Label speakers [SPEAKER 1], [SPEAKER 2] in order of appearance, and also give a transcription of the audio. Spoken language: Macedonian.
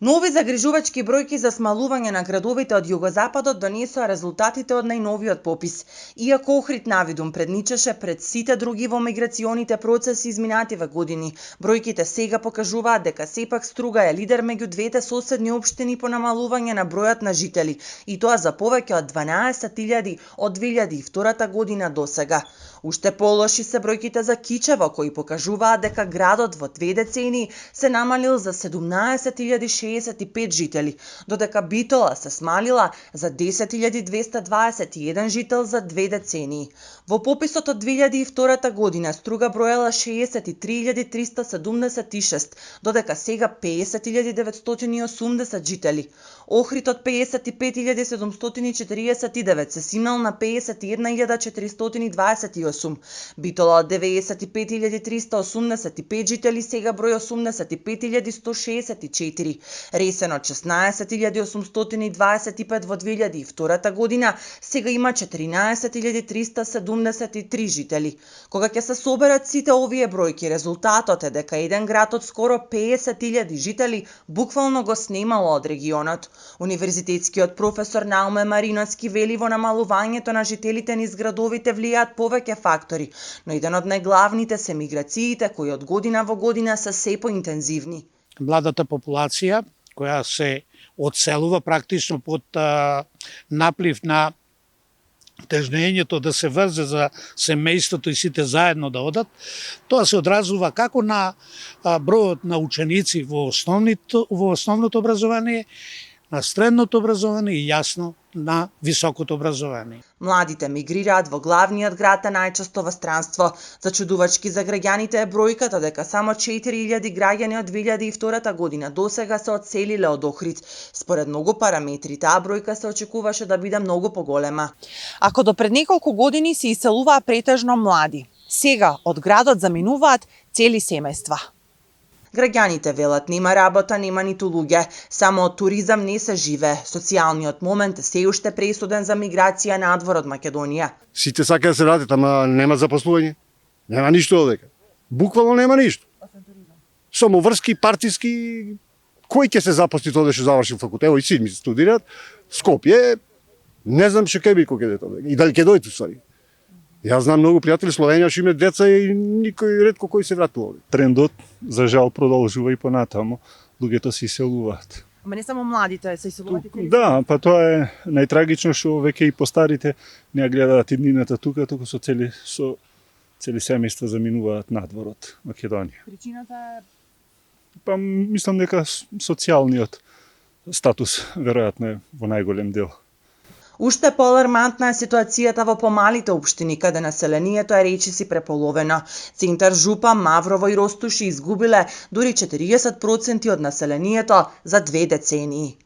[SPEAKER 1] Нови загрижувачки бројки за смалување на градовите од југозападот донесоа резултатите од најновиот попис. Иако Охрид навидум предничеше пред сите други во миграционите процеси изминативе години, бројките сега покажуваат дека сепак Струга е лидер меѓу двете соседни општини по намалување на бројот на жители, и тоа за повеќе од 12.000 од 2002 година до сега. Уште полоши се бројките за Кичево, кои покажуваат дека градот во 2 децении се намалил за 17.065 жители, додека Битола се смалила за 10.221 жител за 2 децении. Во пописот од 2002 година Струга броела 63.376, додека сега 50.980 жители. Охрид од 55.749 се симнал на 51.428, Битола од 95.385 жители сега број 85.164, Ресен од 16.825 во 2002 година сега има 14.373 жители. Кога ќе се соберат сите овие бројки, резултатот е дека еден град од скоро 50.000 жители буквално го снемало од регионот. Универзитетскиот професор Науме Мариновски вели во намалувањето на жителите низ градовите влијаат повеќе фактори, но еден од најглавните се миграциите кои од година во година се се поинтензивни.
[SPEAKER 2] Младата популација која се одселува практично под наплив на тежнењето да се врзе за семејството и сите заедно да одат, тоа се одразува како на бројот на ученици во основното образование, на средното образование и јасно на високото образование.
[SPEAKER 1] Младите мигрираат во главниот град, а најчесто во странство. Зачудувачки за граѓаните е бројката дека само 4.000 граѓани од 2002 година досега се одселиле од Охрид. Според многу параметри, таа бројка се очекуваше да биде многу поголема.
[SPEAKER 3] Ако до пред неколку години се иселуваа претежно млади, сега од градот заминуваат цели семејства.
[SPEAKER 1] Граѓаните велат нема работа, нема ниту луѓе, само од туризам не се живе. Социјалниот момент е се уште пресуден за миграција надвор од Македонија.
[SPEAKER 4] Сите сака да се вратат, ама нема запослување. Нема ништо одека. Буквално нема ништо. Само врски, партиски, кој ќе се запости тоа што заврши факултет, и сите ми студираат, Скопје, не знам што ќе би кога ќе тоа. И дали ќе дојде ствари. Јас знам многу пријатели Словенија што имаат деца и никој ретко кој се вратува овде.
[SPEAKER 5] Трендот за жал продолжува и понатаму. Луѓето се иселуваат.
[SPEAKER 3] Ама не само младите се иселуваат.
[SPEAKER 5] Да, па тоа е најтрагично што веќе и постарите не гледаат иднината тука, туку со цели семејства заминуваат надвор од Македонија.
[SPEAKER 3] Причината е
[SPEAKER 5] Па мислам дека социјалниот статус веројатно е во најголем дел.
[SPEAKER 1] Уште поалармантна е ситуацијата во помалите општини, каде населението е речиси преполовено. Центар Жупа, Маврово и Ростуши изгубиле дури 40% од населението за 2 децении.